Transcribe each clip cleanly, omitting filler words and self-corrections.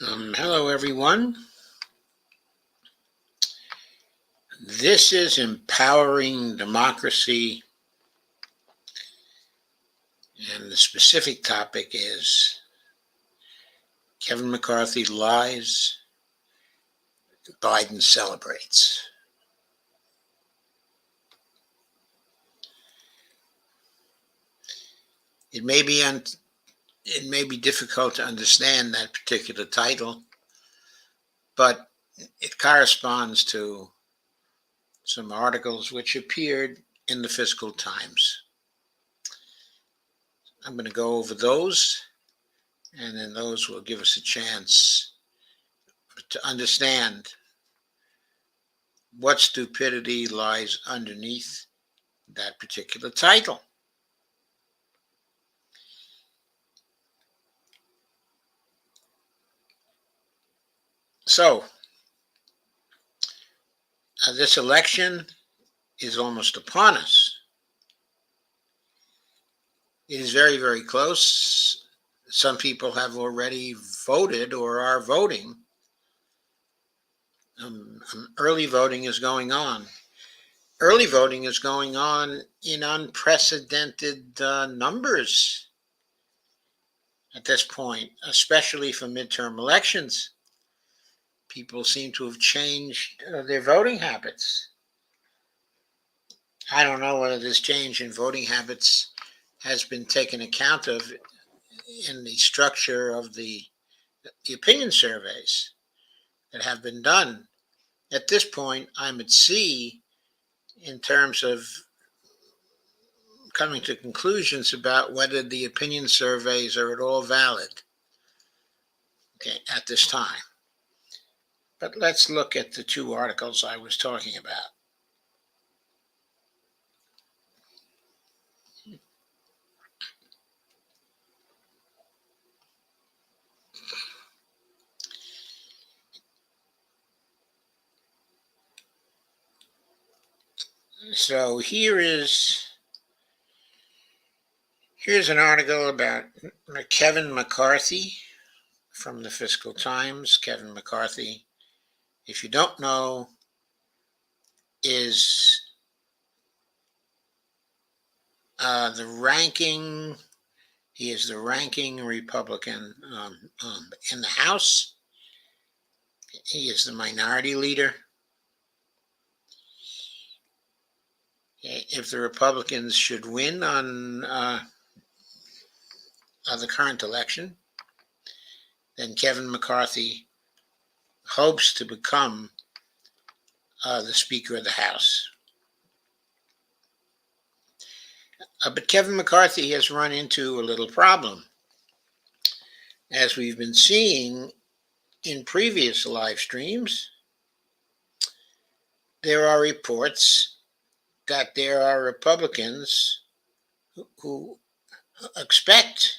Hello, everyone. This is Empowering Democracy, and the specific topic is Kevin McCarthy lies, Biden celebrates. It may be difficult to understand that particular title, but it corresponds to some articles which appeared in the Fiscal Times. I'm going to go over those, and then those will give us a chance to understand what stupidity lies underneath that particular title. So, this election is almost upon us. It is very, very close. Some people have already voted or are voting. Early voting is going on. Early voting is going on in unprecedented numbers at this point, especially for midterm elections. People seem to have changed their voting habits. I don't know whether this change in voting habits has been taken account of in the structure of the opinion surveys that have been done. At this point, I'm at sea in terms of coming to conclusions about whether the opinion surveys are at all valid, at this time. But let's look at the two articles I was talking about. So here's an article about Kevin McCarthy from the Fiscal Times. Kevin McCarthy, if you don't know, is he is the ranking Republican in the House. He is the minority leader. If the Republicans should win on the current election, then Kevin McCarthy hopes to become the Speaker of the House. But Kevin McCarthy has run into a little problem. As we've been seeing in previous live streams, there are reports that there are Republicans who expect,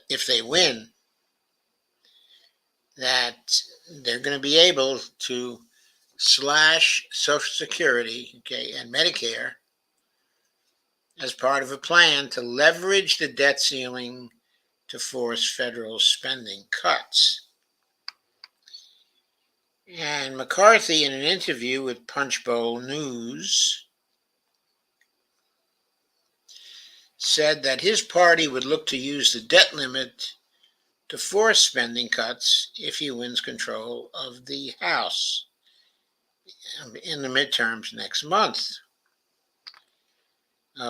if they win, that they're going to be able to slash Social Security, and Medicare as part of a plan to leverage the debt ceiling to force federal spending cuts. And McCarthy, in an interview with Punchbowl News, said that his party would look to use the debt limit to force spending cuts if he wins control of the House in the midterms next month.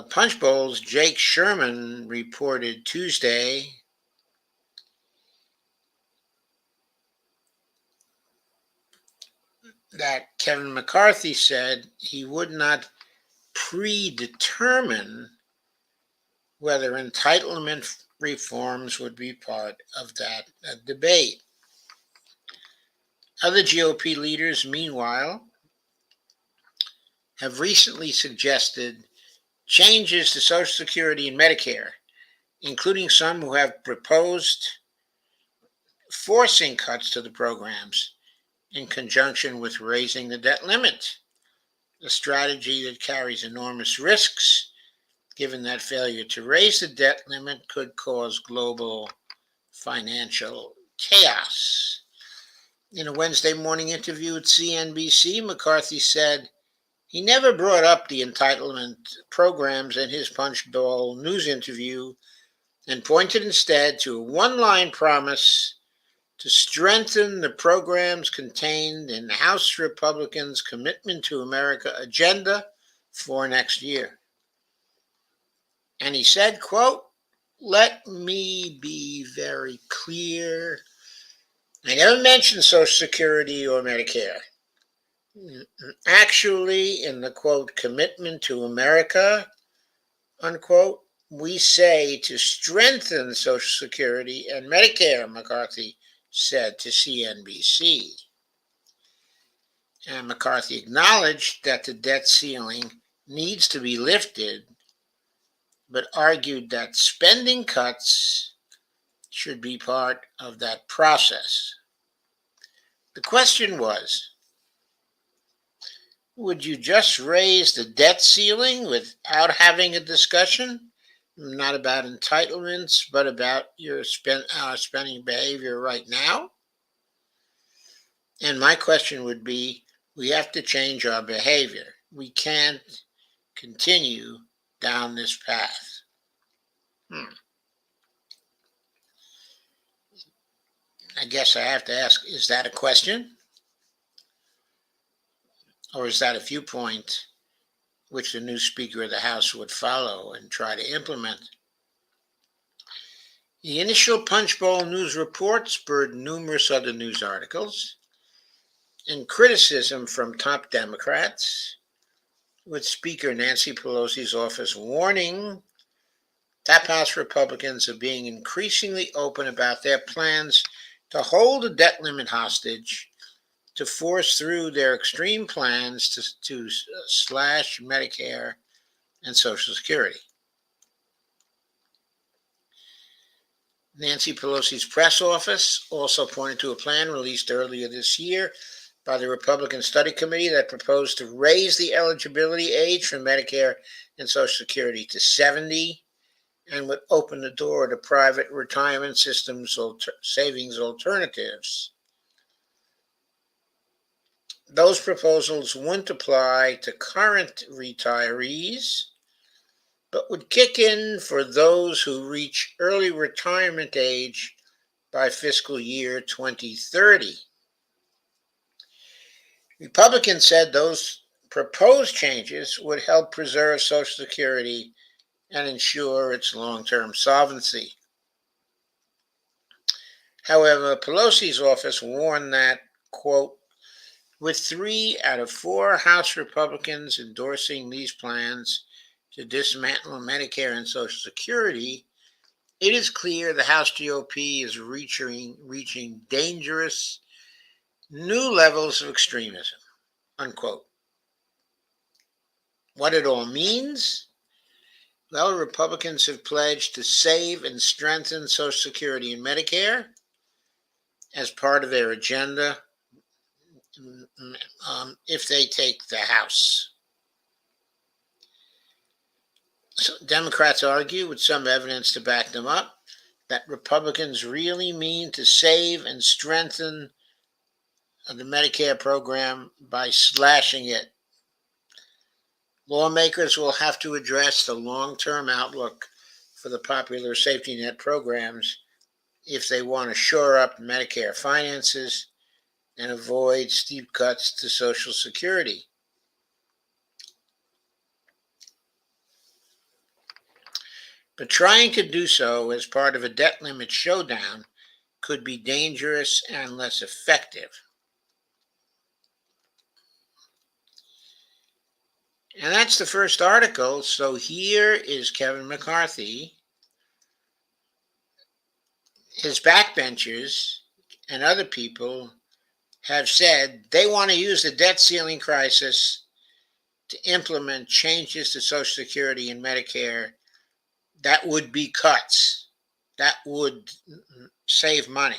Punchbowl's Jake Sherman reported Tuesday that Kevin McCarthy said he would not predetermine whether entitlement reforms would be part of that debate. Other GOP leaders, meanwhile, have recently suggested changes to Social Security and Medicare, including some who have proposed forcing cuts to the programs in conjunction with raising the debt limit, a strategy that carries enormous risks, given that failure to raise the debt limit could cause global financial chaos. In a Wednesday morning interview with CNBC, McCarthy said he never brought up the entitlement programs in his Punchbowl news interview and pointed instead to a one-line promise to strengthen the programs contained in House Republicans' Commitment to America agenda for next year. And he said, quote, "Let me be very clear. I never mentioned Social Security or Medicare. Actually, in the quote, commitment to America, unquote, we say to strengthen Social Security and Medicare," McCarthy said to CNBC. And McCarthy acknowledged that the debt ceiling needs to be lifted, but argued that spending cuts should be part of that process. The question was, would you just raise the debt ceiling without having a discussion? Not about entitlements, but about your spending behavior right now? And my question would be, we have to change our behavior. We can't continue down this path. I guess I have to ask, is that a question? Or is that a viewpoint which the new Speaker of the House would follow and try to implement? The initial Punchbowl news report spurred numerous other news articles and criticism from top Democrats, with Speaker Nancy Pelosi's office warning top House Republicans of being increasingly open about their plans to hold the debt limit hostage to force through their extreme plans to slash Medicare and Social Security. Nancy Pelosi's press office also pointed to a plan released earlier this year by the Republican Study Committee that proposed to raise the eligibility age for Medicare and Social Security to 70 and would open the door to private retirement systems savings alternatives. Those proposals wouldn't apply to current retirees, but would kick in for those who reach early retirement age by fiscal year 2030. Republicans said those proposed changes would help preserve Social Security and ensure its long-term solvency. However, Pelosi's office warned that, quote, with 3 out of 4 House Republicans endorsing these plans to dismantle Medicare and Social Security, it is clear the House GOP is reaching dangerous new levels of extremism, unquote. What it all means? Well, Republicans have pledged to save and strengthen Social Security and Medicare as part of their agenda if they take the House. So Democrats argue, with some evidence to back them up, that Republicans really mean to save and strengthen the Medicare program by slashing it. Lawmakers will have to address the long-term outlook for the popular safety net programs if they want to shore up Medicare finances and avoid steep cuts to Social Security. But trying to do so as part of a debt limit showdown could be dangerous and less effective. And that's the first article. So here is Kevin McCarthy. His backbenchers and other people have said they want to use the debt ceiling crisis to implement changes to Social Security and Medicare that would be cuts, that would save money.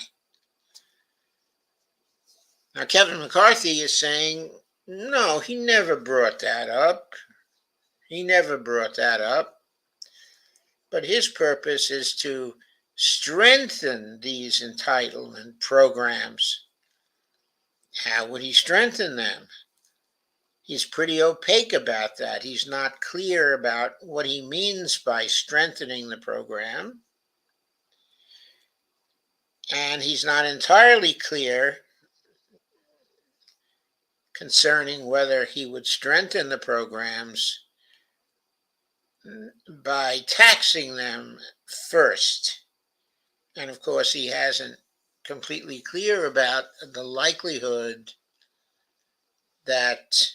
Now, Kevin McCarthy is saying, no, he never brought that up. He never brought that up. But his purpose is to strengthen these entitlement programs. How would he strengthen them? He's pretty opaque about that. He's not clear about what he means by strengthening the program. And he's not entirely clear concerning whether he would strengthen the programs by taxing them first. And of course, he hasn't completely clear about the likelihood that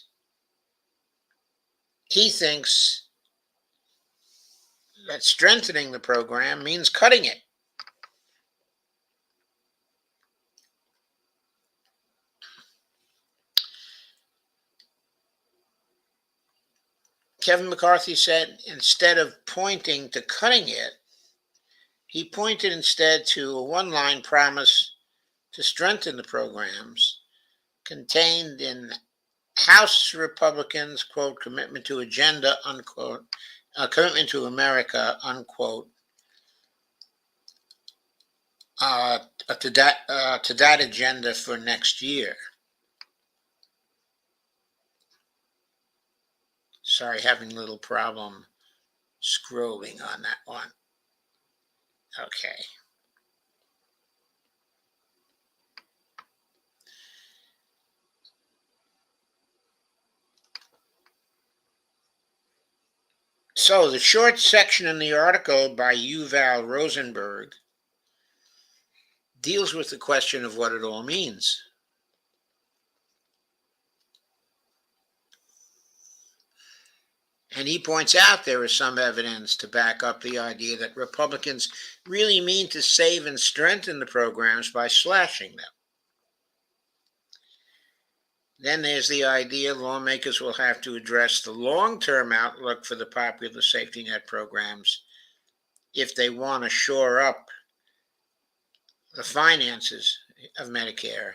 he thinks that strengthening the program means cutting it. Kevin McCarthy said instead of pointing to cutting it, he pointed instead to a one-line promise to strengthen the programs contained in House Republicans, quote, commitment to agenda, unquote, commitment to America, unquote, to that agenda for next year. Sorry, having a little problem scrolling on that one. Okay. So the short section in the article by Yuval Rosenberg deals with the question of what it all means. And he points out there is some evidence to back up the idea that Republicans really mean to save and strengthen the programs by slashing them. Then there's the idea lawmakers will have to address the long-term outlook for the popular safety net programs if they want to shore up the finances of Medicare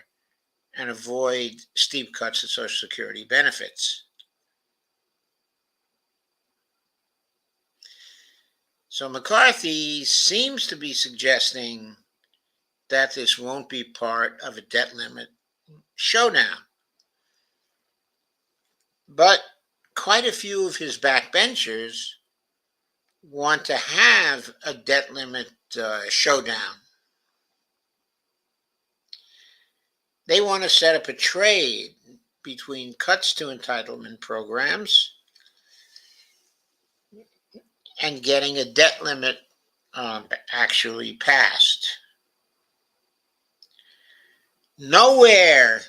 and avoid steep cuts to Social Security benefits. So McCarthy seems to be suggesting that this won't be part of a debt limit showdown. But quite a few of his backbenchers want to have a debt limit showdown. They want to set up a trade between cuts to entitlement programs and getting a debt limit actually passed. Nowhere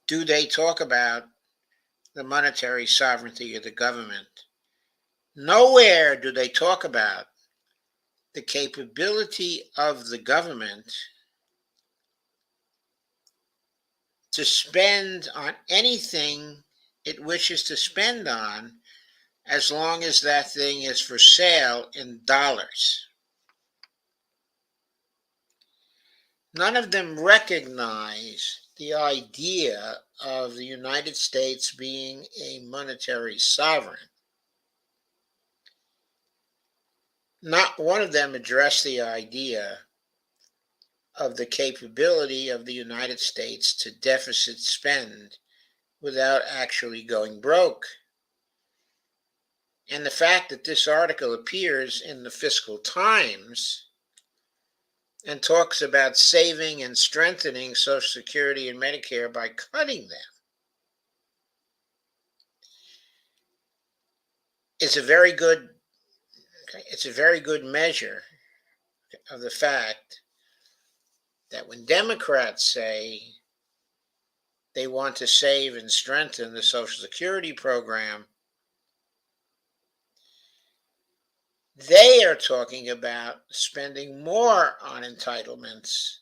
do they talk about the monetary sovereignty of the government. Nowhere do they talk about the capability of the government to spend on anything it wishes to spend on, as long as that thing is for sale in dollars. None of them recognize the idea of the United States being a monetary sovereign. Not one of them addressed the idea of the capability of the United States to deficit spend without actually going broke. And the fact that this article appears in the Fiscal Times and talks about saving and strengthening Social Security and Medicare by cutting them is a very good measure of the fact that when Democrats say they want to save and strengthen the Social Security program, they are talking about spending more on entitlements,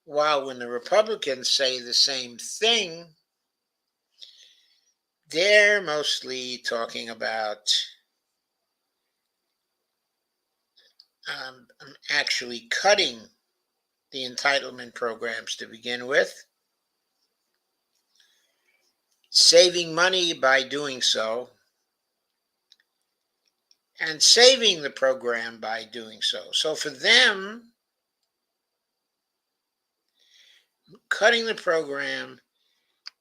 while when the Republicans say the same thing, they're mostly talking about actually cutting the entitlement programs to begin with, saving money by doing so, and saving the program by doing so. So for them, Cutting the program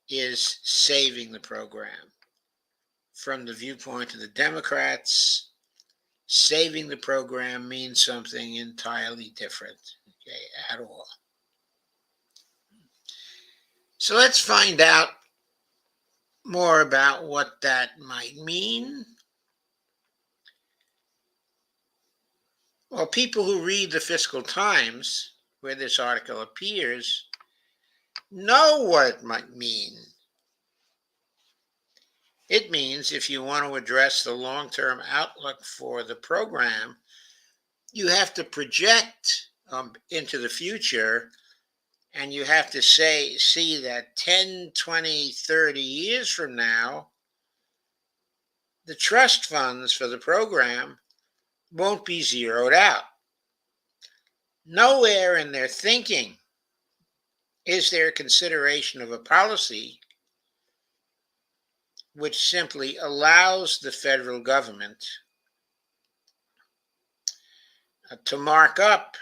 is saving the program. From the viewpoint of the Democrats, saving the program means something entirely different, okay, at all. So let's find out more about what that might mean. Well, people who read the Fiscal Times, where this article appears, know what it might mean. It means if you want to address the long-term outlook for the program, you have to project into the future, and you have to see that 10, 20, 30 years from now, the trust funds for the program won't be zeroed out. Nowhere in their thinking is there consideration of a policy which simply allows the federal government to mark up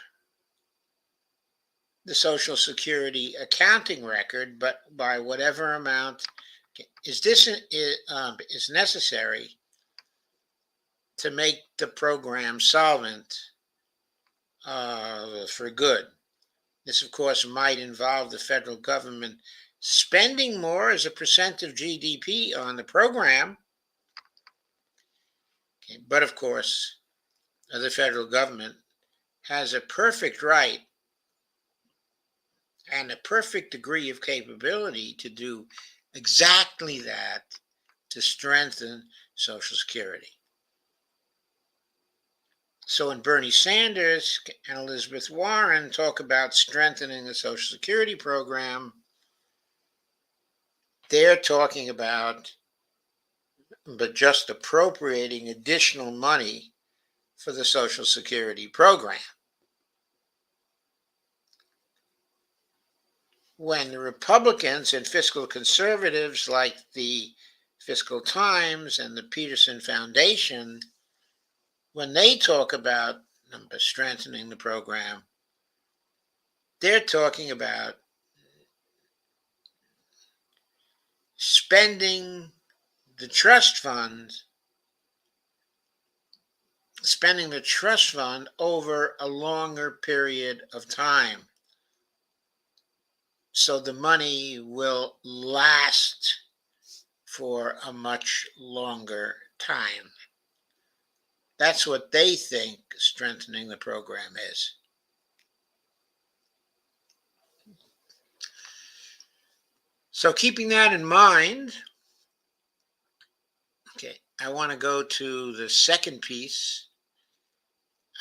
the Social Security accounting record, but by whatever amount is necessary to make the program solvent for good. This, of course, might involve the federal government spending more as a percent of GDP on the program. Okay, but of course, the federal government has a perfect right and a perfect degree of capability to do exactly that, to strengthen Social Security. So when Bernie Sanders and Elizabeth Warren talk about strengthening the Social Security program, they're talking about but just appropriating additional money for the Social Security program. When the Republicans and fiscal conservatives like the Fiscal Times and the Peterson Foundation, when they talk about strengthening the program, they're talking about spending the trust fund over a longer period of time, so the money will last for a much longer time. That's what they think strengthening the program is. So keeping that in mind, okay, I want to go to the second piece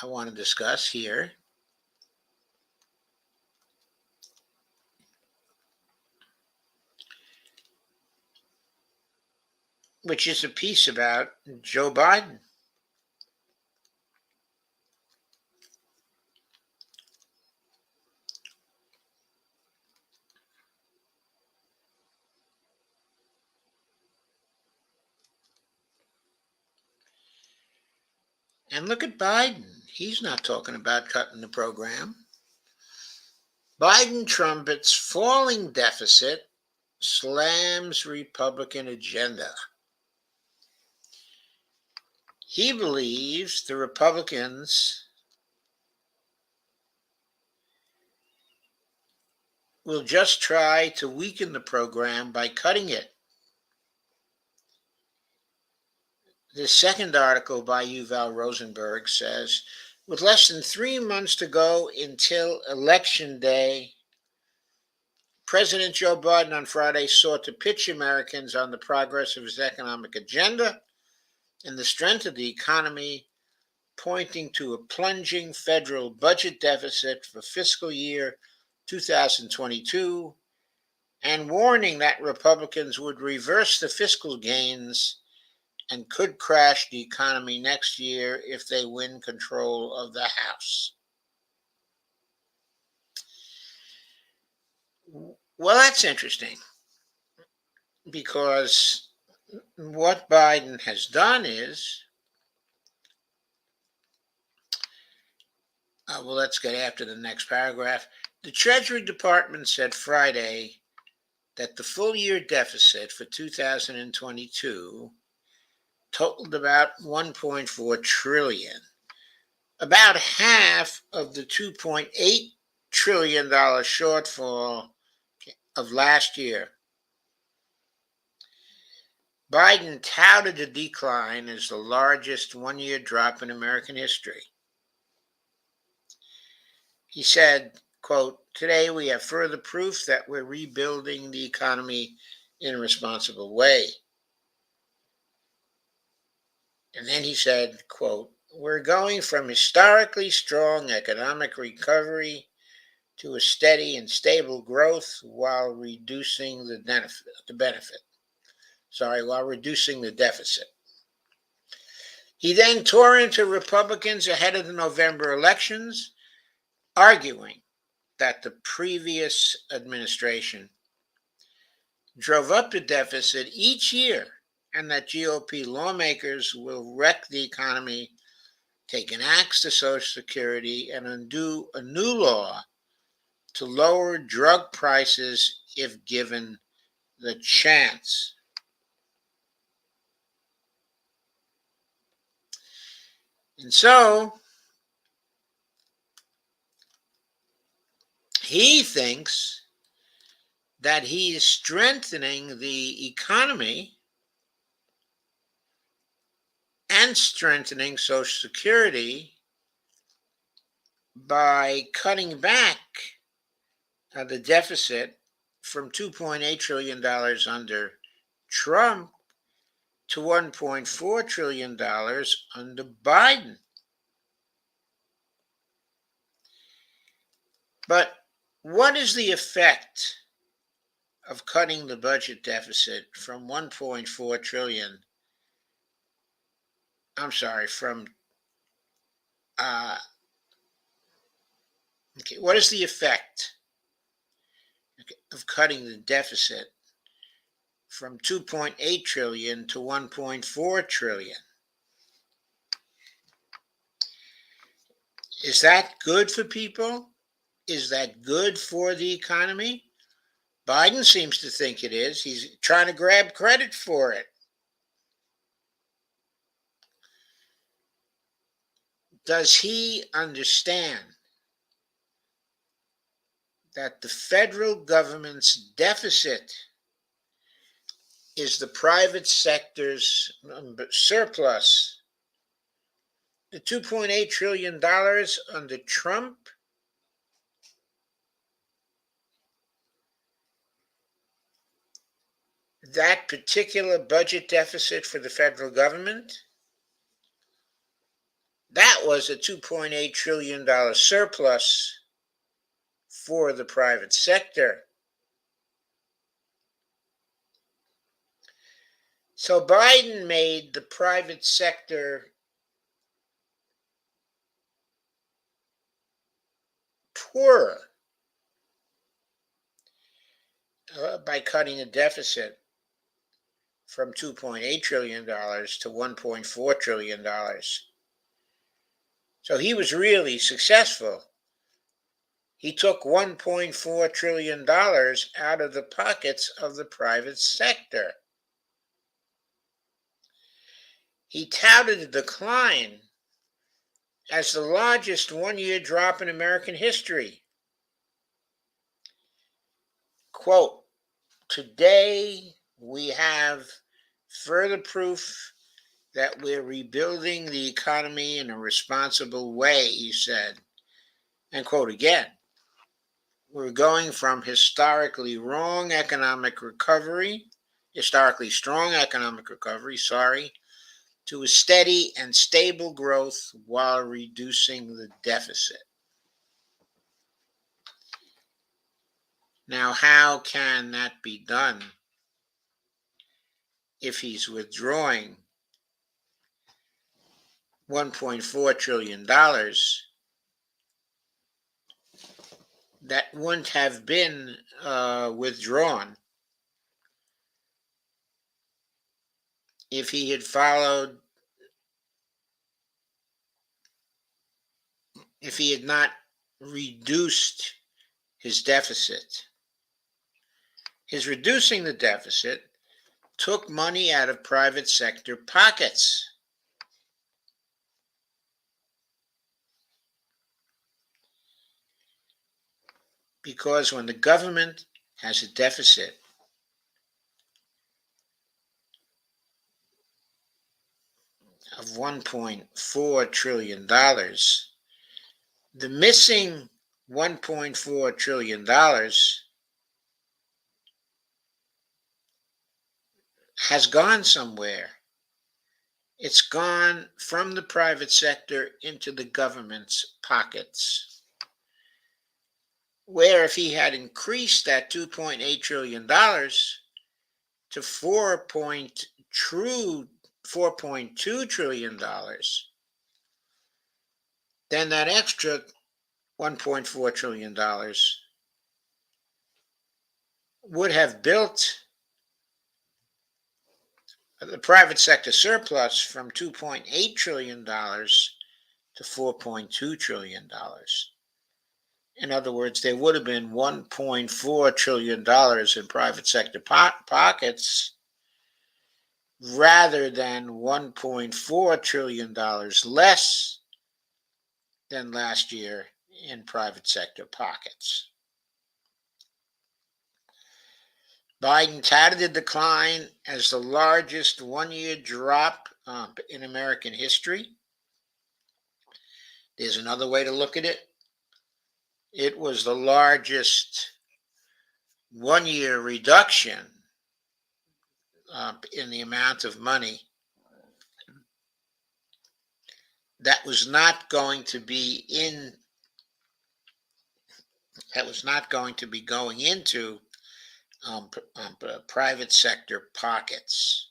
I want to discuss here, which is a piece about Joe Biden. And look at Biden. He's not talking about cutting the program. Biden trumpets falling deficit, slams Republican agenda. He believes the Republicans will just try to weaken the program by cutting it. The second article by Yuval Rosenberg says, with less than 3 months to go until Election Day, President Joe Biden on Friday sought to pitch Americans on the progress of his economic agenda and the strength of the economy, pointing to a plunging federal budget deficit for fiscal year 2022 and warning that Republicans would reverse the fiscal gains and could crash the economy next year if they win control of the House. Well, that's interesting, because what Biden has done is, well, let's get after the next paragraph. The Treasury Department said Friday that the full year deficit for 2022 totaled about 1.4 trillion, about half of the 2.8 trillion dollar shortfall of last year. Biden touted the decline as the largest one-year drop in American history. He said, quote, "Today we have further proof that we're rebuilding the economy in a responsible way." And then he said, quote, "We're going from historically strong economic recovery to a steady and stable growth while reducing the while reducing the deficit." He then tore into Republicans ahead of the November elections, arguing that the previous administration drove up the deficit each year and that GOP lawmakers will wreck the economy, take an axe to Social Security, and undo a new law to lower drug prices if given the chance. And so he thinks that he is strengthening the economy and strengthening Social Security by cutting back the deficit from $2.8 trillion under Trump to $1.4 trillion under Biden. But what is the effect of cutting the budget deficit from 1.4 trillion? I'm sorry, from what is the effect of cutting the deficit from 2.8 trillion to 1.4 trillion? Is that good for people? Is that good for the economy? Biden seems to think it is. He's trying to grab credit for it. Does he understand that the federal government's deficit is the private sector's surplus? The $2.8 trillion under Trump, that particular budget deficit for the federal government, that was a $2.8 trillion surplus for the private sector. So Biden made the private sector poorer by cutting a deficit from $2.8 trillion to $1.4 trillion. So he was really successful. He took $1.4 trillion out of the pockets of the private sector. He touted the decline as the largest one-year drop in American history. Quote, "Today we have further proof that we're rebuilding the economy in a responsible way," he said. And quote again, "We're going from historically strong economic recovery, to a steady and stable growth while reducing the deficit." Now, how can that be done if he's withdrawing $1.4 trillion that wouldn't have been withdrawn if he had not reduced his deficit. His reducing the deficit took money out of private sector pockets. Because when the government has a deficit of $1.4 trillion, the missing $1.4 trillion has gone somewhere. It's gone from the private sector into the government's pockets. Where if he had increased that $2.8 trillion to $4.2 trillion, then that extra $1.4 trillion would have built the private sector surplus from $2.8 trillion to $4.2 trillion. In other words, there would have been $1.4 trillion in private sector pockets rather than $1.4 trillion less than last year in private sector pockets. Biden touted the decline as the largest one-year drop in American history. There's another way to look at it. It was the largest one-year reduction in the amount of money that was not going to be going into private sector pockets.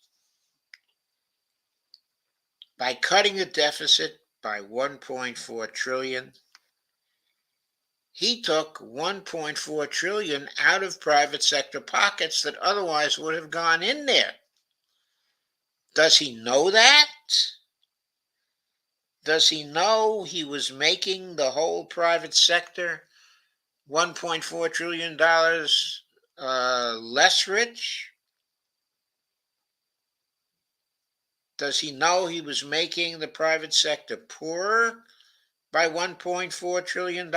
By cutting the deficit by $1.4 trillion, he took $1.4 trillion out of private sector pockets that otherwise would have gone in there. Does he know that? Does he know he was making the whole private sector $1.4 trillion less rich? Does he know he was making the private sector poorer by $1.4 trillion?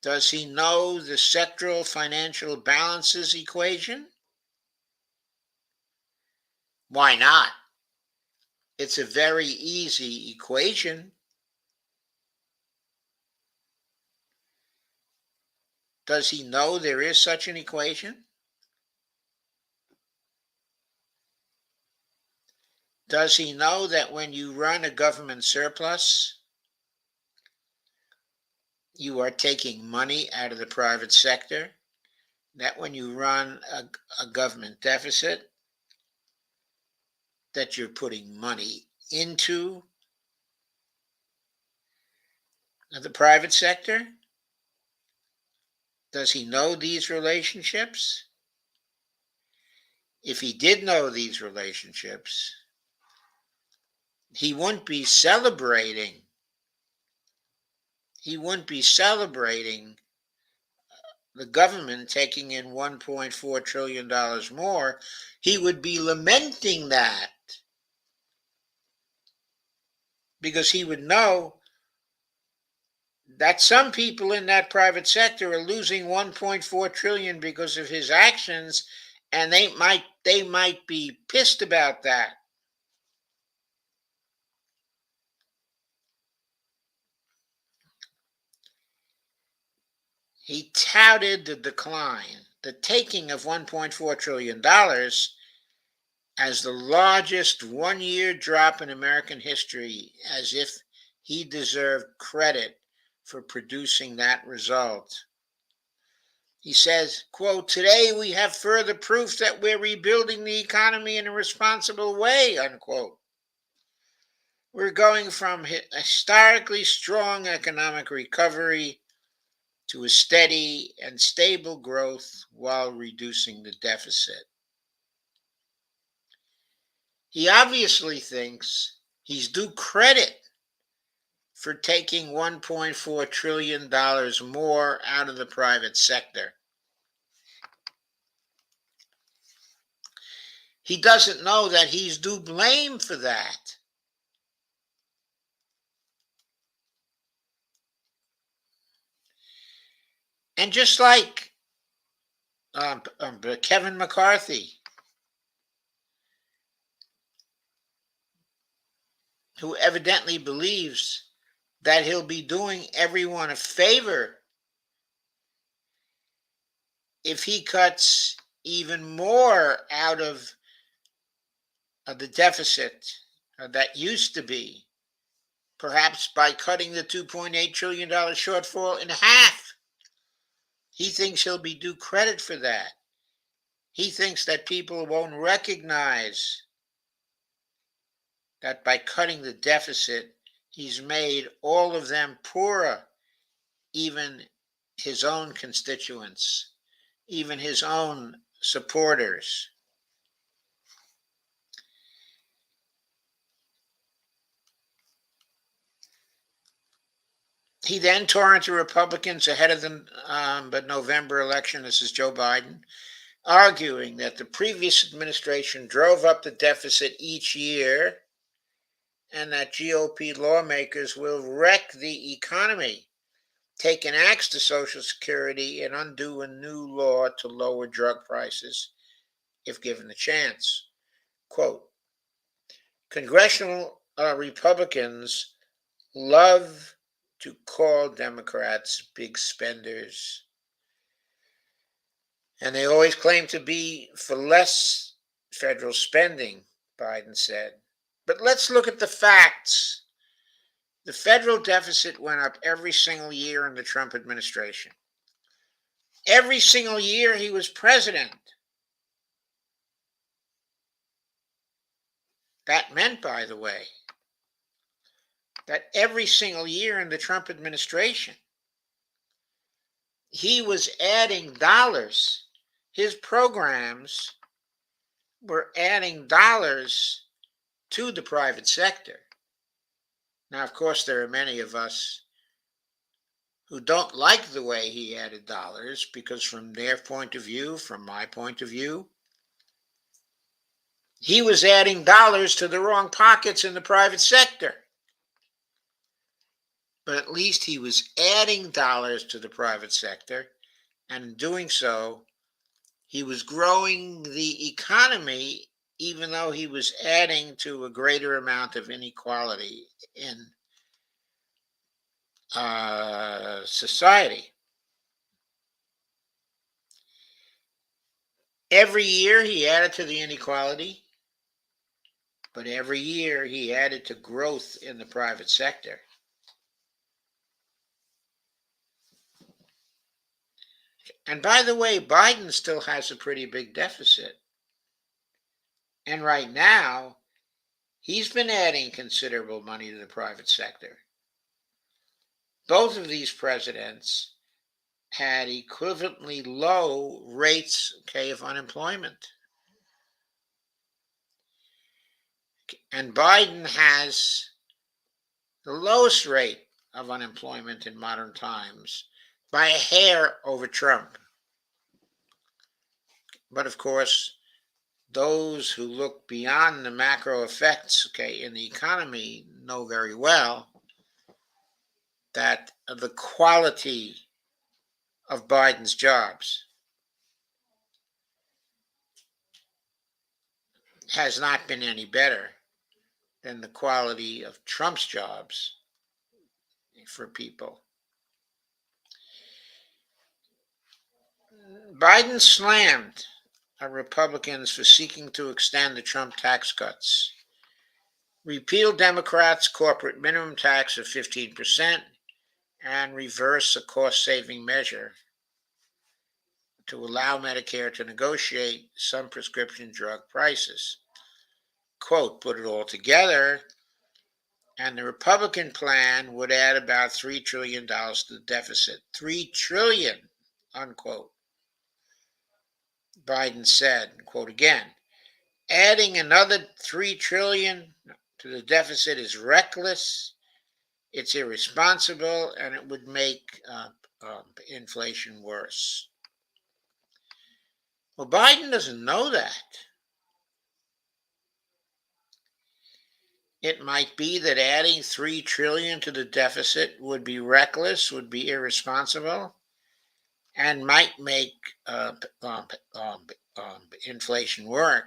Does he know the sectoral financial balances equation? Why not? It's a very easy equation. Does he know there is such an equation? Does he know that when you run a government surplus, you are taking money out of the private sector? That when you run a government deficit, that you're putting money into the private sector? Does he know these relationships? If he did know these relationships, he wouldn't be celebrating. He wouldn't be celebrating the government taking in $1.4 trillion more. He would be lamenting that, because he would know that some people in that private sector are losing $1.4 trillion because of his actions, and they might be pissed about that. He touted the decline, the taking of $1.4 trillion as the largest one-year drop in American history, as if he deserved credit for producing that result. He says, quote, "Today we have further proof that we're rebuilding the economy in a responsible way," unquote. We're going from historically strong economic recovery to a steady and stable growth while reducing the deficit. He obviously thinks he's due credit for taking $1.4 trillion more out of the private sector. He doesn't know that he's due blame for that. And just like Kevin McCarthy, who evidently believes that he'll be doing everyone a favor if he cuts even more out of the deficit that used to be, perhaps by cutting the $2.8 trillion shortfall in half. He thinks he'll be due credit for that. He thinks that people won't recognize that by cutting the deficit, he's made all of them poorer, even his own constituents, even his own supporters. He then tore into Republicans ahead of the November election. This is Joe Biden, arguing that the previous administration drove up the deficit each year and that GOP lawmakers will wreck the economy, take an axe to Social Security, and undo a new law to lower drug prices if given the chance. Quote, congressional Republicans love to call Democrats big spenders, and they always claim to be for less federal spending, Biden said. But let's look at the facts. The federal deficit went up every single year in the Trump administration. Every single year he was president. That meant, by the way, that every single year in the Trump administration, he was adding dollars. His programs were adding dollars to the private sector. Now, of course, there are many of us who don't like the way he added dollars because from their point of view, from my point of view, he was adding dollars to the wrong pockets in the private sector. But at least he was adding dollars to the private sector, and in doing so, he was growing the economy, even though he was adding to a greater amount of inequality in society. Every year he added to the inequality, but every year he added to growth in the private sector. And by the way, Biden still has a pretty big deficit. And right now, he's been adding considerable money to the private sector. Both of these presidents had equivalently low rates, of unemployment. And Biden has the lowest rate of unemployment in modern times by a hair over Trump. But of course, those who look beyond the macro effects, in the economy know very well that the quality of Biden's jobs has not been any better than the quality of Trump's jobs for people. Biden slammed Republicans for seeking to extend the Trump tax cuts, repeal Democrats' corporate minimum tax of 15%, and reverse a cost-saving measure to allow Medicare to negotiate some prescription drug prices. Quote, put it all together, and the Republican plan would add about $3 trillion to the deficit. $3 trillion, unquote. Biden said, quote again, adding another $3 trillion to the deficit is reckless It's irresponsible, and it would make inflation worse. Well, Biden doesn't know that. It might be that adding 3 trillion to the deficit would be reckless, would be irresponsible, and might make inflation work.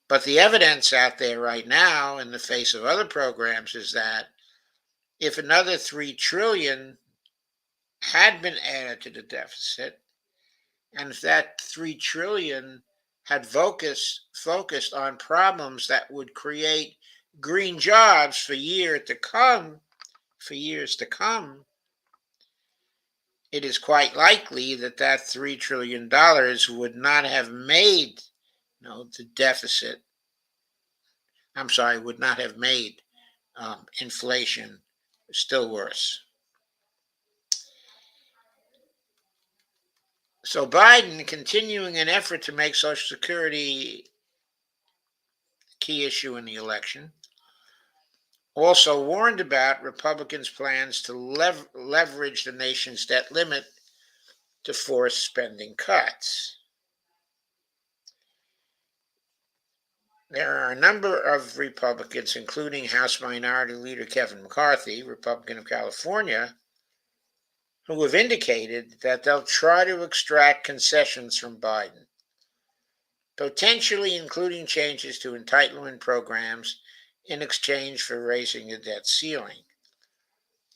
But the evidence out there right now, in the face of other programs, is that if another 3 trillion had been added to the deficit, and if that 3 trillion had focused on problems that would create green jobs for years to come, it is quite likely that that $3 trillion would not have made, the deficit. I'm sorry, would not have made inflation still worse. So Biden, continuing an effort to make Social Security a key issue in the election, also warned about Republicans' plans to leverage the nation's debt limit to force spending cuts. There are a number of Republicans, including House Minority Leader Kevin McCarthy, Republican of California, who have indicated that they'll try to extract concessions from Biden, potentially including changes to entitlement programs in exchange for raising the debt ceiling.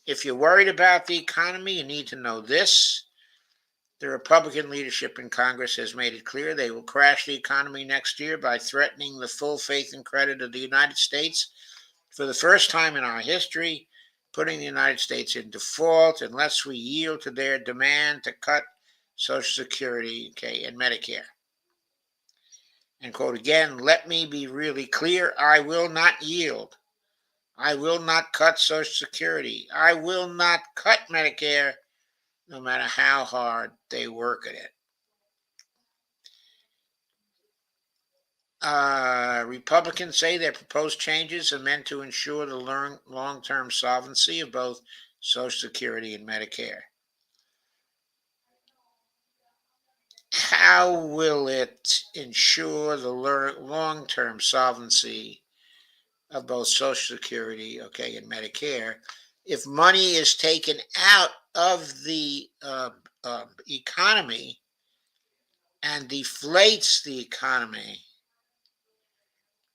If you're worried about the economy, you need to know this. The Republican leadership in Congress has made it clear they will crash the economy next year by threatening the full faith and credit of the United States for the first time in our history, putting the United States in default unless we yield to their demand to cut Social Security, and Medicare. And quote again, let me be really clear, I will not yield. I will not cut Social Security. I will not cut Medicare, no matter how hard they work at it. Republicans say their proposed changes are meant to ensure the long-term solvency of both Social Security and Medicare. How will it ensure the long-term solvency of both Social Security, and Medicare, if money is taken out of the economy and deflates the economy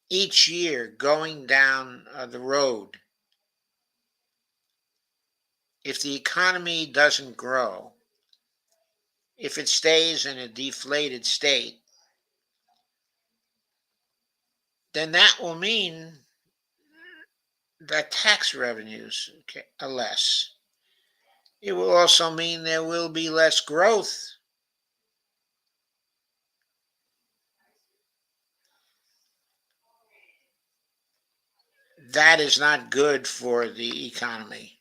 each year going down the road? If the economy doesn't grow, if it stays in a deflated state, then that will mean that tax revenues are less. It will also mean there will be less growth. That is not good for the economy,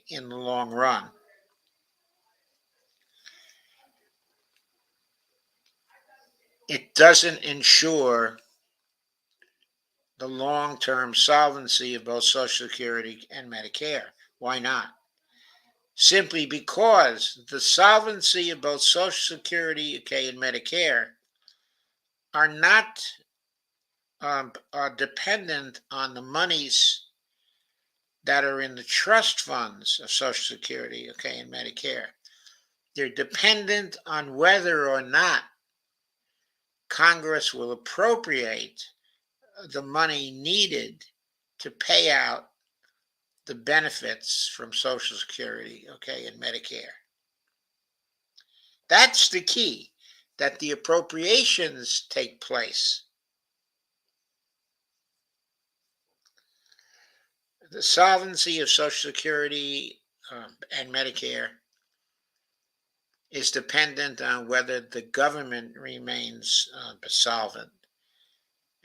in the long run. It doesn't ensure the long-term solvency of both Social Security and Medicare. Why not? Simply because the solvency of both Social Security, and Medicare are not are dependent on the monies that are in the trust funds of Social Security, and Medicare. They're dependent on whether or not Congress will appropriate the money needed to pay out the benefits from Social Security, and Medicare. That's the key, that the appropriations take place. The solvency of Social Security and Medicare is dependent on whether the government remains solvent.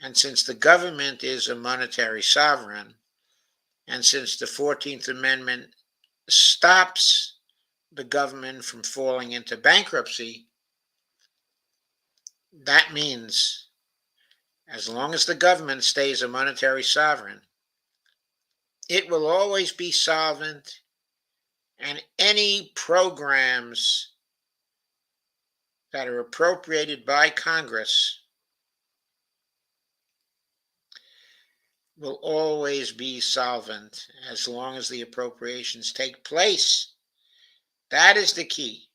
And since the government is a monetary sovereign, and since the 14th Amendment stops the government from falling into bankruptcy, that means as long as the government stays a monetary sovereign, It will always be solvent, and any programs that are appropriated by Congress will always be solvent as long as the appropriations take place. That is the key.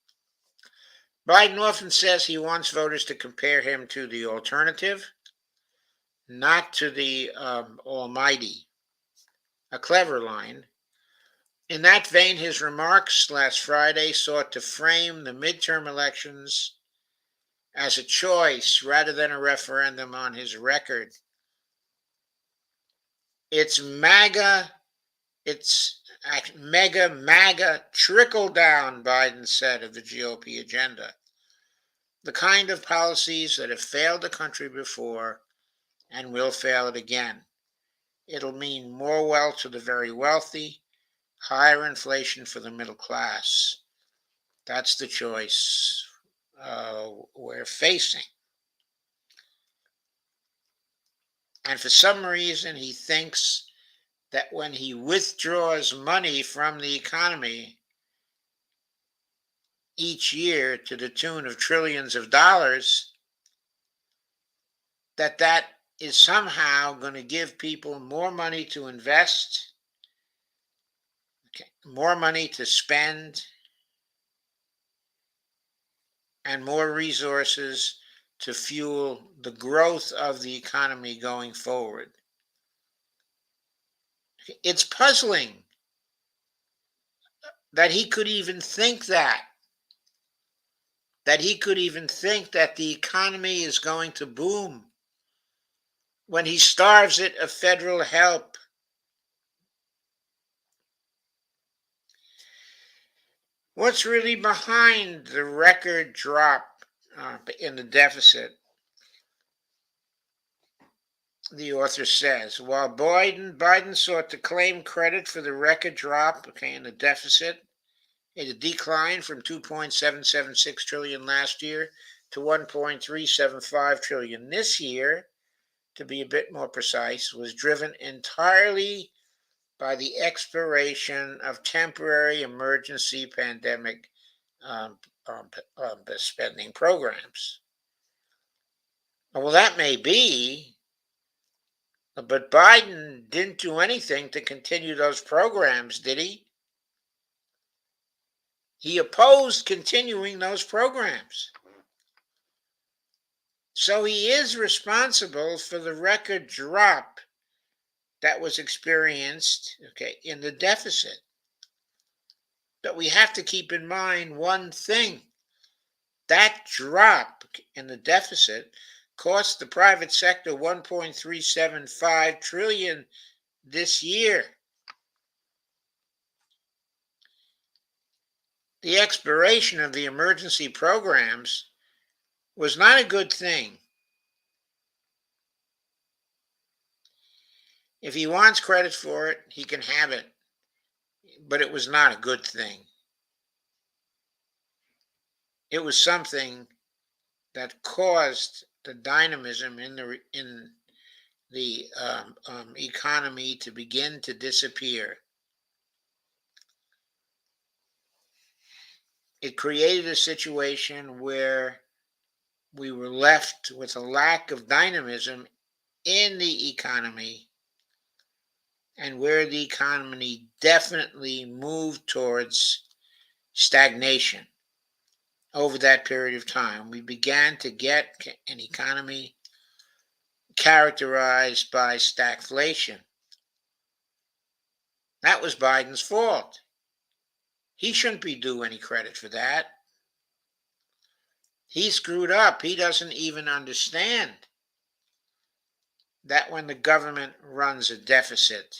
Biden often says he wants voters to compare him to the alternative, not to the almighty. A clever line. In that vein, his remarks last Friday sought to frame the midterm elections as a choice rather than a referendum on his record. It's MAGA, it's mega MAGA trickle down, Biden said of the GOP agenda. The kind of policies that have failed the country before and will fail it again. It'll mean more wealth to the very wealthy, higher inflation for the middle class. That's the choice we're facing. And for some reason, he thinks that when he withdraws money from the economy each year to the tune of trillions of dollars, that is somehow going to give people more money to invest, okay, more money to spend, and more resources to fuel the growth of the economy going forward. It's puzzling that he could even think that he could even think that the economy is going to boom when he starves it of federal help. What's really behind the record drop in the deficit? The author says, while Biden sought to claim credit for the record drop, okay, in the deficit, it declined from 2.776 trillion last year to 1.375 trillion this year, to be a bit more precise, was driven entirely by the expiration of temporary emergency pandemic um, spending programs. Well, that may be, but Biden didn't do anything to continue those programs, did he? He opposed continuing those programs. So he is responsible for the record drop that was experienced, okay, in the deficit. But we have to keep in mind one thing. That drop in the deficit cost the private sector 1.375 trillion this year. The expiration of the emergency programs was not a good thing. If he wants credit for it, he can have it. But it was not a good thing. It was something that caused the dynamism in the economy to begin to disappear. It created a situation where we were left with a lack of dynamism in the economy, and where the economy definitely moved towards stagnation. Over that period of time, we began to get an economy characterized by stagflation. That was Biden's fault. He shouldn't be due any credit for that. He screwed up. He doesn't even understand that when the government runs a deficit,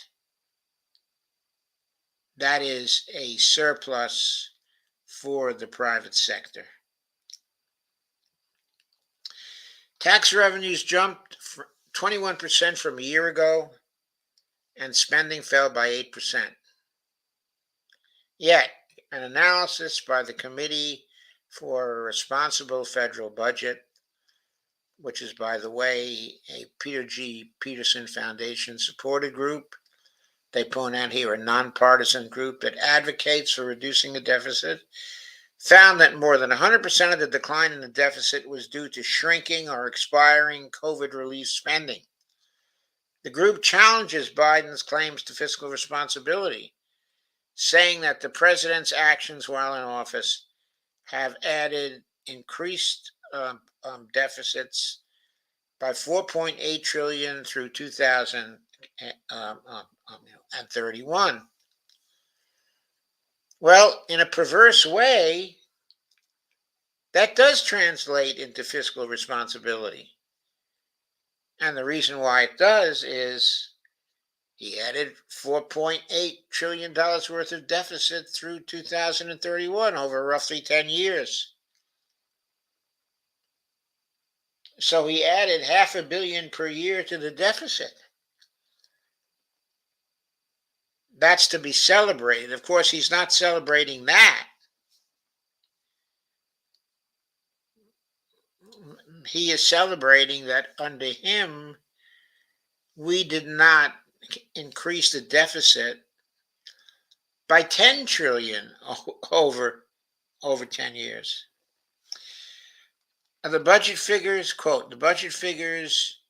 that is a surplus for the private sector. Tax revenues jumped 21% from a year ago, and spending fell by 8%. Yet, an analysis by the Committee for a Responsible Federal Budget, which is, by the way, a Peter G. Peterson Foundation supported group, they point out here, a nonpartisan group that advocates for reducing the deficit, found that more than 100% of the decline in the deficit was due to shrinking or expiring COVID relief spending. The group challenges Biden's claims to fiscal responsibility, saying that the president's actions while in office have added increased deficits by 4.8 trillion through 2031. Well, in a perverse way, that does translate into fiscal responsibility. And the reason why it does is he added $4.8 trillion worth of deficit through 2031 over roughly 10 years. So he added $500 million per year to the deficit. That's to be celebrated. Of course, he's not celebrating that. He is celebrating that under him, we did not increase the deficit by 10 trillion over 10 years. The budget figures, quote, the budget figures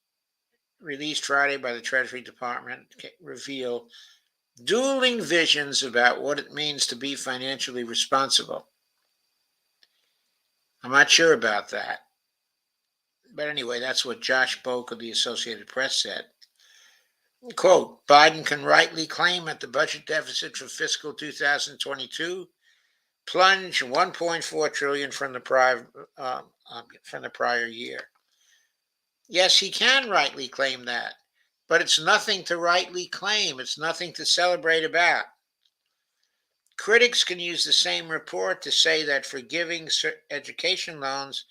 released Friday by the Treasury Department reveal dueling visions about what it means to be financially responsible. I'm not sure about that. But anyway, that's what Josh Boak of the Associated Press said. Quote, Biden can rightly claim that the budget deficit for fiscal 2022 plunged 1.4 trillion from the prior year. Yes, he can rightly claim that, but it's nothing to rightly claim. It's nothing to celebrate about. Critics can use the same report to say that forgiving education loans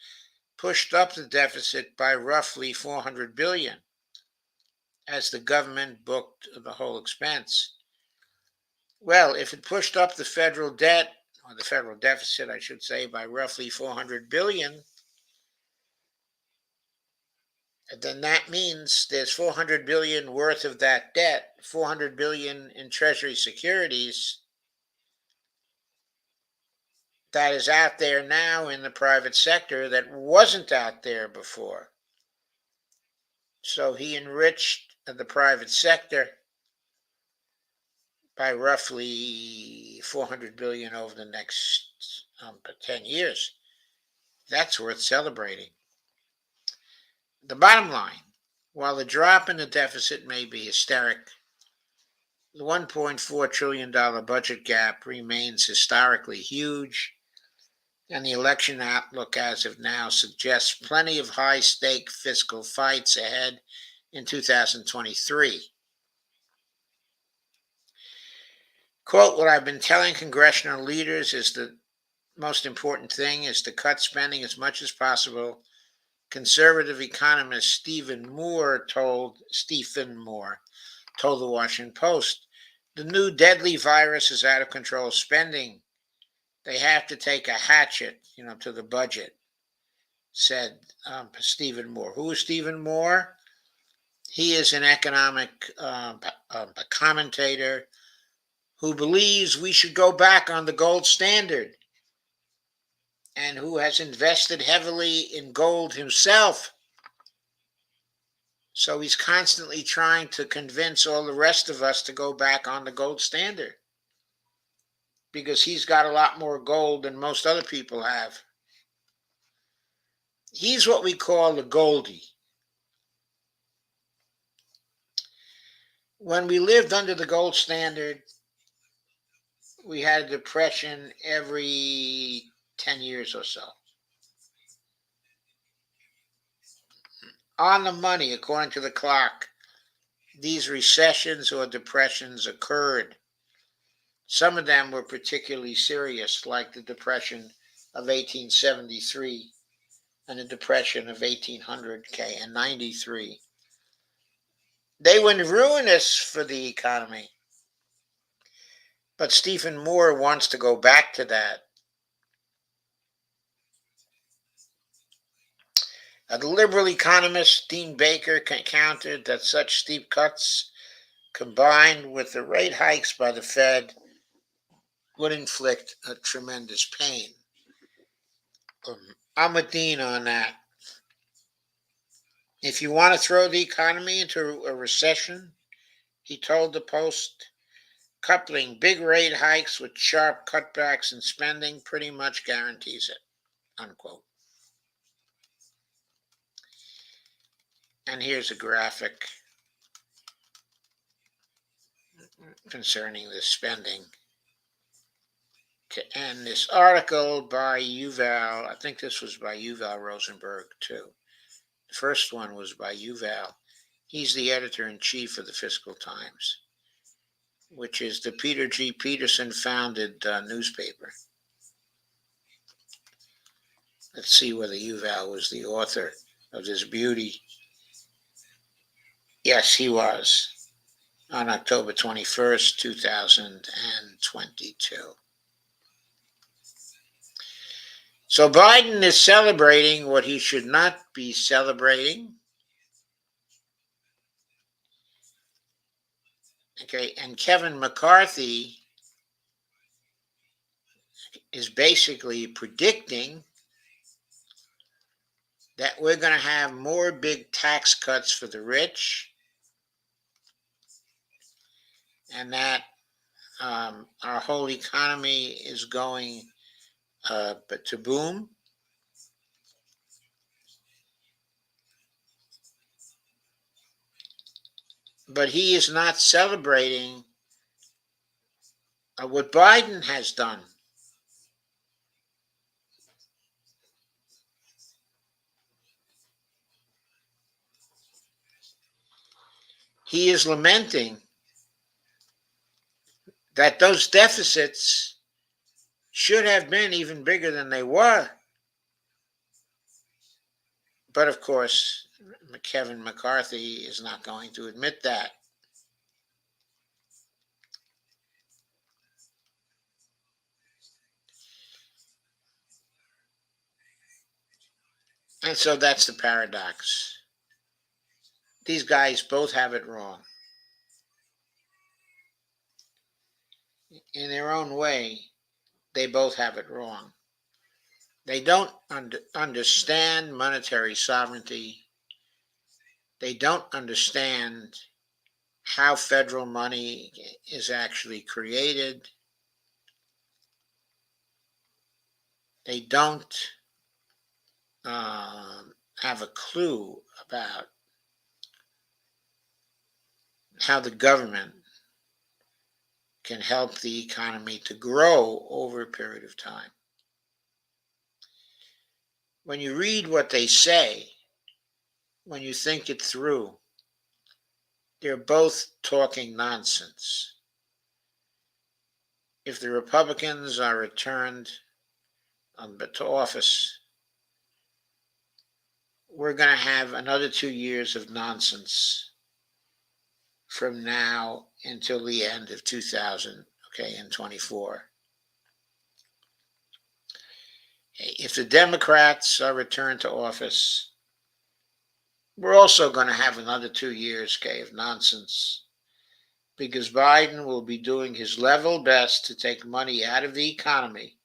pushed up the deficit by roughly 400 billion as the government booked the whole expense. Well, if it pushed up the federal debt, or the federal deficit, I should say, by roughly 400 billion, then that means there's 400 billion worth of that debt, 400 billion in treasury securities that is out there now in the private sector that wasn't out there before. So he enriched the private sector by roughly 400 billion over the next 10 years. That's worth celebrating. The bottom line, while the drop in the deficit may be hysteric, the $1.4 trillion budget gap remains historically huge, and the election outlook as of now suggests plenty of high-stake fiscal fights ahead in 2023. Quote, what I've been telling congressional leaders is the most important thing is to cut spending as much as possible. Conservative economist Stephen Moore told the Washington Post, the new deadly virus is out of control spending. They have to take a hatchet, to the budget, said Stephen Moore. Who is Stephen Moore? He is an economic commentator who believes we should go back on the gold standard and who has invested heavily in gold himself. So he's constantly trying to convince all the rest of us to go back on the gold standard because he's got a lot more gold than most other people have. He's what we call the Goldie. When we lived under the gold standard, we had a depression every 10 years or so. On the money, according to the clock, these recessions or depressions occurred. Some of them were particularly serious, like the Depression of 1873 and the Depression of 1800 and 93. They were ruinous for the economy. But Stephen Moore wants to go back to that. The liberal economist Dean Baker countered that such steep cuts combined with the rate hikes by the Fed, would inflict a tremendous pain. I'm with Dean on that. If you want to throw the economy into a recession, he told the Post, coupling big rate hikes with sharp cutbacks in spending pretty much guarantees it, unquote. And here's a graphic concerning this spending to end this article by Yuval. I think this was by Yuval Rosenberg, too. The first one was by Yuval. He's the editor-in-chief of the Fiscal Times, which is the Peter G. Peterson founded newspaper. Let's see whether Yuval was the author of this beauty. Yes, he was, on October 21st, 2022. So Biden is celebrating what he should not be celebrating. Okay, and Kevin McCarthy is basically predicting that we're going to have more big tax cuts for the rich, and that our whole economy is going to boom. But he is not celebrating what Biden has done. He is lamenting that those deficits should have been even bigger than they were. But of course, Kevin McCarthy is not going to admit that. And so that's the paradox. These guys both have it wrong. In their own way, they both have it wrong. They don't understand monetary sovereignty. They don't understand how federal money is actually created. They don't have a clue about how the government can help the economy to grow over a period of time. When you read what they say, when you think it through, they're both talking nonsense. If the Republicans are returned to office, we're going to have another 2 years of nonsense from now until the end of 2024. If the Democrats are returned to office, we're also going to have another 2 years, of nonsense, because Biden will be doing his level best to take money out of the economy,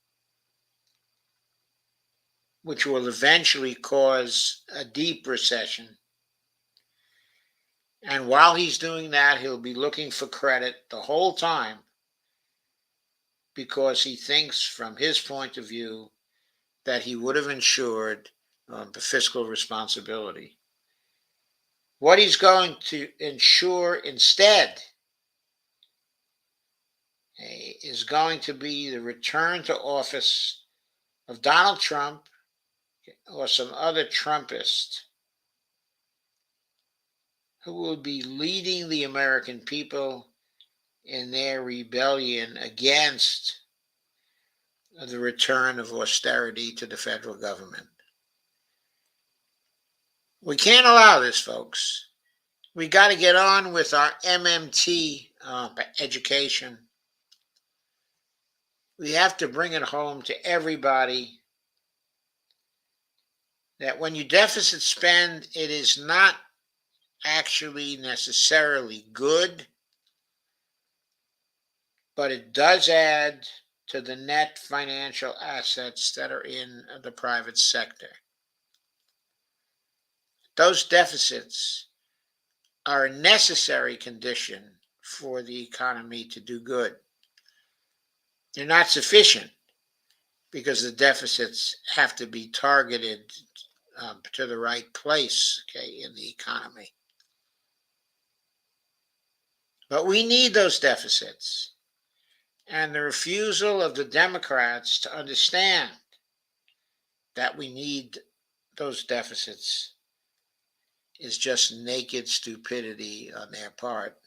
which will eventually cause a deep recession. And while he's doing that, he'll be looking for credit the whole time, because he thinks, from his point of view, that he would have ensured the fiscal responsibility. What he's going to ensure instead is going to be the return to office of Donald Trump or some other Trumpist who will be leading the American people in their rebellion against the return of austerity to the federal government. We can't allow this, folks. We got to get on with our MMT education. We have to bring it home to everybody that when you deficit spend, it is not actually necessarily good. but it does add to the net financial assets that are in the private sector. Those deficits are a necessary condition for the economy to do good. They're not sufficient because the deficits have to be targeted to the right place, okay, in the economy. But we need those deficits. And the refusal of the Democrats to understand that we need those deficits is just naked stupidity on their part.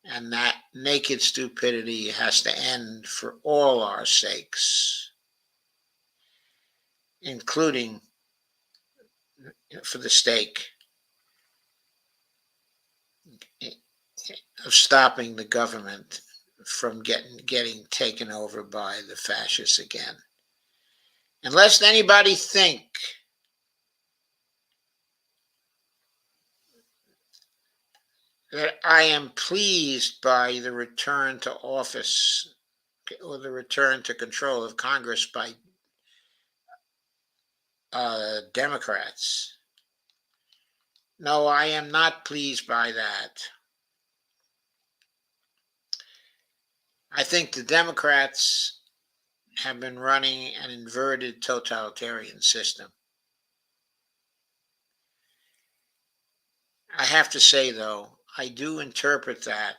And that naked stupidity has to end for all our sakes, including for the stake of stopping the government from getting taken over by the fascists again. And lest anybody think that I am pleased by the return to office or the return to control of Congress by Democrats. No, I am not pleased by that. I think the Democrats have been running an inverted totalitarian system. I have to say, though, I do interpret that.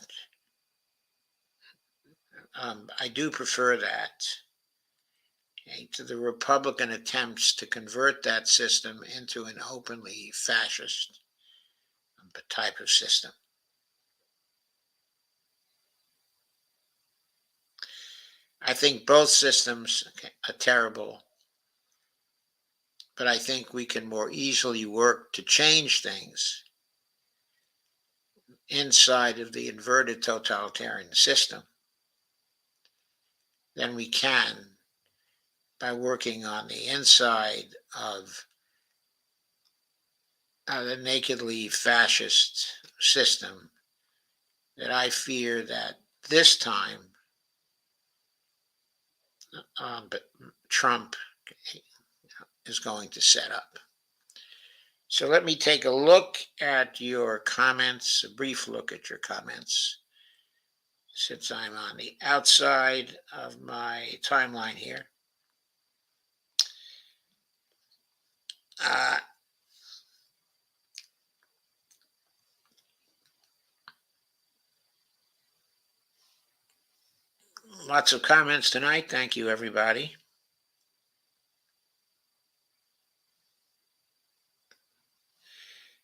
I do prefer that to the Republican attempts to convert that system into an openly fascist type of system. I think both systems are terrible, but I think we can more easily work to change things inside of the inverted totalitarian system than we can by working on the inside of the nakedly fascist system that I fear that this time Trump is going to set up. So let me take a look at your comments, a brief look at your comments, since I'm on the outside of my timeline here. Lots of comments tonight. Thank you, everybody.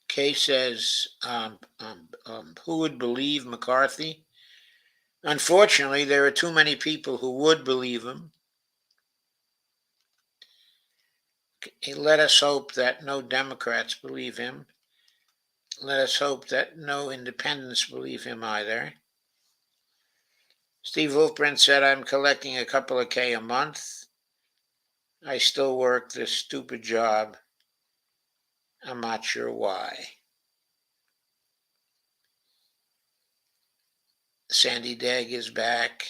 Kay says, who would believe McCarthy? Unfortunately, there are too many people who would believe him. Let us hope that no Democrats believe him. Let us hope that no independents believe him either. Steve Wolfbrand said, I'm collecting a couple of K a month. I still work this stupid job. I'm not sure why. Sandy Degg is back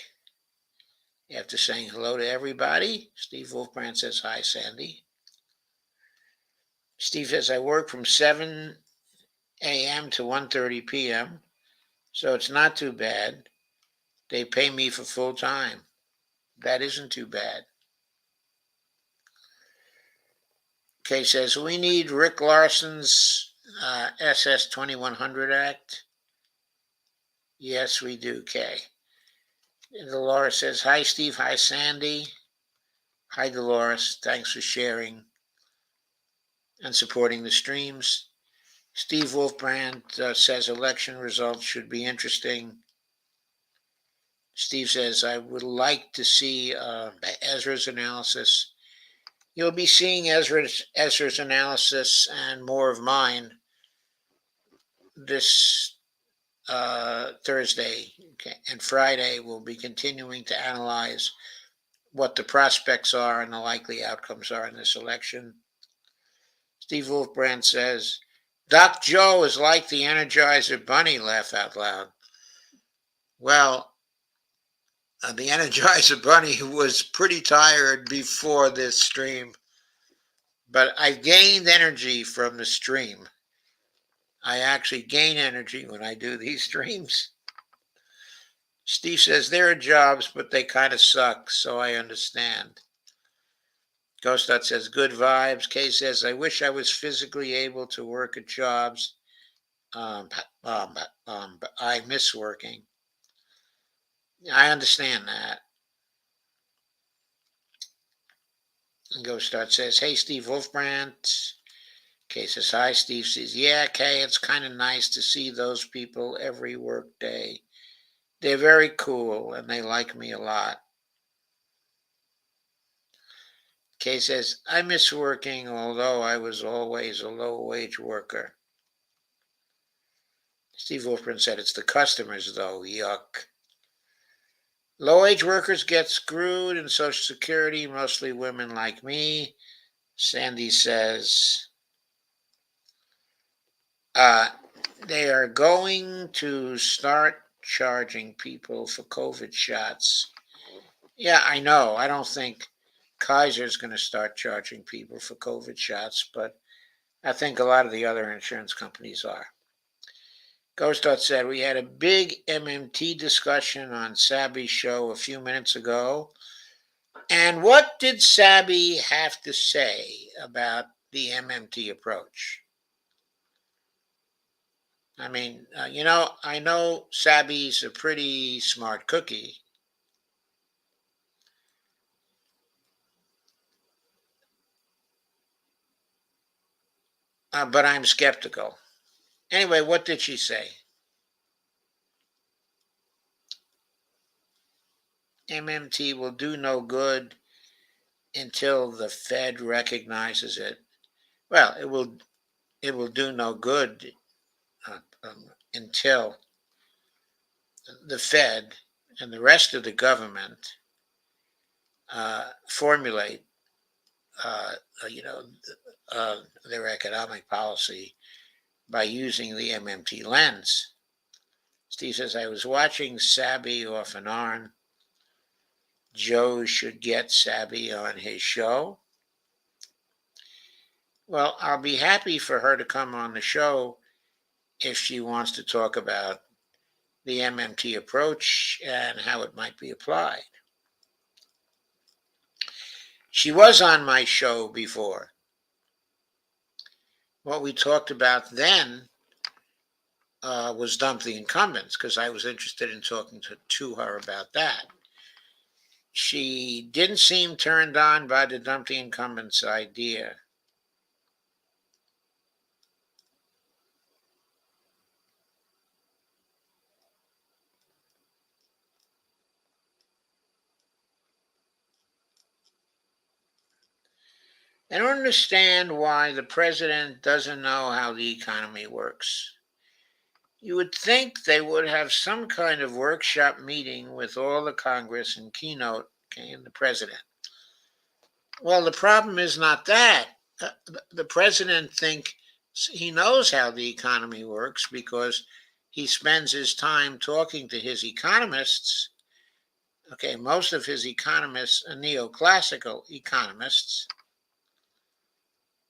after saying hello to everybody. Steve Wolfbrand says, hi, Sandy. Steve says, I work from 7 a.m. to 1:30 p.m., so it's not too bad. They pay me for full time. That isn't too bad. Kay says, we need Rick Larson's SS 2100 Act. Yes, we do, Kay. Dolores says, hi, Steve. Hi, Sandy. Hi, Dolores. Thanks for sharing and supporting the streams. Steve Wolfbrand says election results should be interesting. Steve says, I would like to see Ezra's analysis. You'll be seeing Ezra's analysis and more of mine this Thursday. Okay. And Friday, we'll be continuing to analyze what the prospects are and the likely outcomes are in this election. Steve Wolfbrand says, Doc Joe is like the Energizer Bunny, laugh out loud. Well, The Energizer Bunny was pretty tired before this stream, but I gained energy from the stream. I actually gain energy when I do these streams. Steve says there are jobs, but they kind of suck, so I understand. Ghostot says good vibes. Kay says I wish I was physically able to work at jobs. But I miss working. I understand that. And Ghostot says, hey, Steve Wolfbrandt. Kay says, hi, Steve says, yeah, Kay, it's kind of nice to see those people every work day. They're very cool and they like me a lot. Kay says, I miss working, although I was always a low-wage worker. Steve Wolfbrandt said, it's the customers, though. Yuck. Low-wage workers get screwed in Social Security, mostly women like me. Sandy says, they are going to start charging people for COVID shots. Yeah, I know. I don't think Kaiser's going to start charging people for COVID shots, but I think a lot of the other insurance companies are. Ghostot said, we had a big MMT discussion on Sabby's show a few minutes ago. And what did Sabby have to say about the MMT approach? I mean, I know Sabby's a pretty smart cookie. But I'm skeptical. Anyway, what did she say? MMT will do no good until the Fed recognizes it. Well, it will do no good until the Fed and the rest of the government formulate, uh, you know, their economic policy by using the MMT lens. Steve says, I was watching Sabby off and on. Joe should get Sabby on his show. Well, I'll be happy for her to come on the show if she wants to talk about the MMT approach and how it might be applied. She was on my show before. What we talked about then was dump the incumbents because I was interested in talking to her about that. She didn't seem turned on by the dump the incumbents idea. I don't understand why the president doesn't know how the economy works. You would think they would have some kind of workshop meeting with all the Congress and keynote and the president. Well, the problem is not that. The president thinks he knows how the economy works because he spends his time talking to his economists. Okay, most of his economists are neoclassical economists,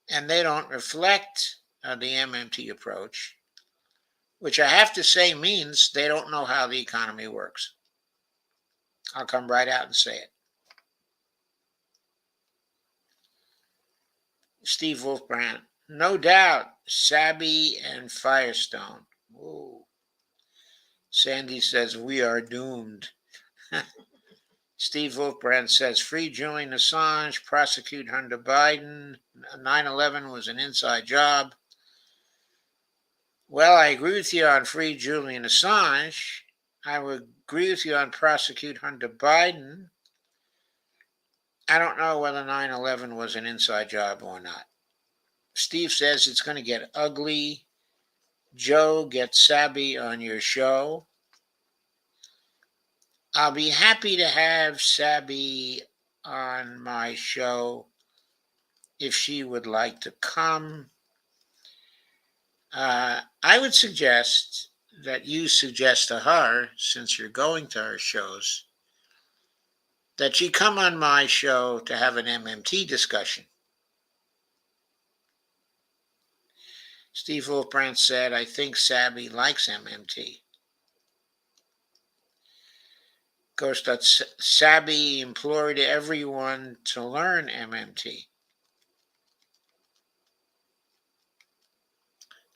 and they don't reflect the MMT approach, which I have to say means they don't know how the economy works. I'll come right out and say it. Steve Wolfbrand, no doubt, Sabby and Firestone. Ooh. Sandy says, we are doomed. Steve Wolfbrand says, free Julian Assange, prosecute Hunter Biden. 9/11 was an inside job. Well, I agree with you on free Julian Assange. I would agree with you on prosecute Hunter Biden. I don't know whether 9/11 was an inside job or not. Steve says it's going to get ugly. Joe, get Sabby on your show. I'll be happy to have Sabby on my show if she would like to come. I would suggest that you suggest to her, since you're going to her shows, that she come on my show to have an MMT discussion. Steve Wolfbrand said, I think Sabby likes MMT. Of course, that Sabby implored everyone to learn MMT.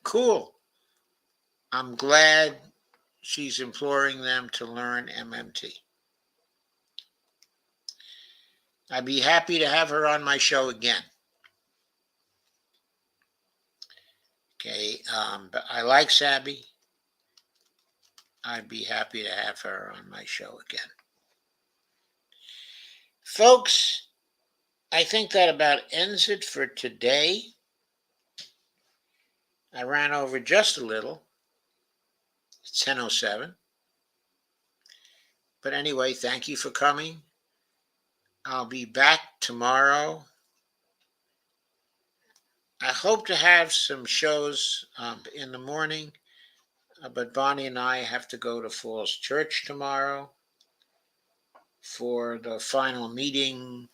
Cool. I'm glad she's imploring them to learn MMT. I'd be happy to have her on my show again. Okay, but I like Sabby. I'd be happy to have her on my show again. Folks, I think that about ends it for today. I ran over just a little. It's 10:07. But anyway, thank you for coming. I'll be back tomorrow. I hope to have some shows in the morning, but Bonnie and I have to go to Falls Church tomorrow for the final meeting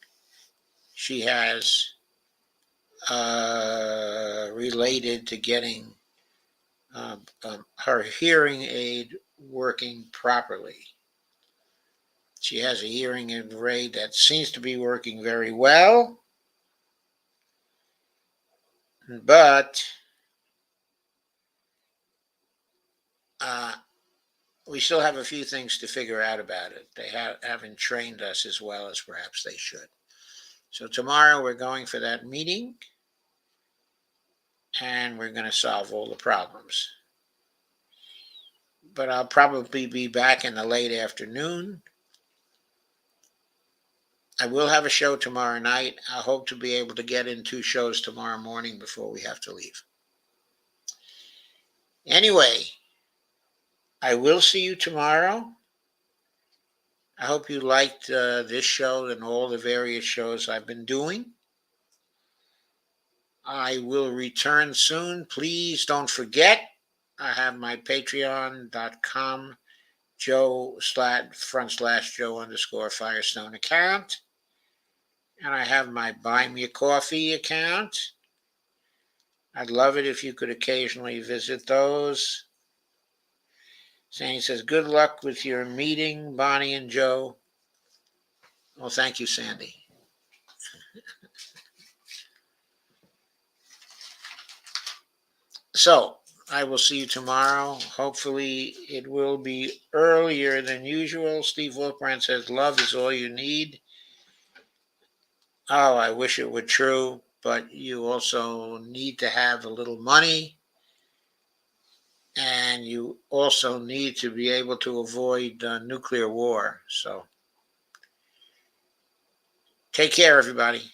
she has related to getting her hearing aid working properly. She has a hearing aid that seems to be working very well, but we still have a few things to figure out about it. They haven't trained us as well as perhaps they should. So tomorrow we're going for that meeting, and we're going to solve all the problems. But I'll probably be back in the late afternoon. I will have a show tomorrow night. I hope to be able to get in 2 shows tomorrow morning before we have to leave. Anyway, I will see you tomorrow. I hope you liked this show and all the various shows I've been doing. I will return soon. Please don't forget, I have my patreon.com Joe/Joe_Firestone account. And I have my Buy Me a Coffee account. I'd love it if you could occasionally visit those. Sandy says, good luck with your meeting, Bonnie and Joe. Well, thank you, Sandy. So, I will see you tomorrow. Hopefully, it will be earlier than usual. Steve Wolfbrand says, love is all you need. Oh, I wish it were true, but you also need to have a little money. And you also need to be able to avoid nuclear war. So, take care, everybody.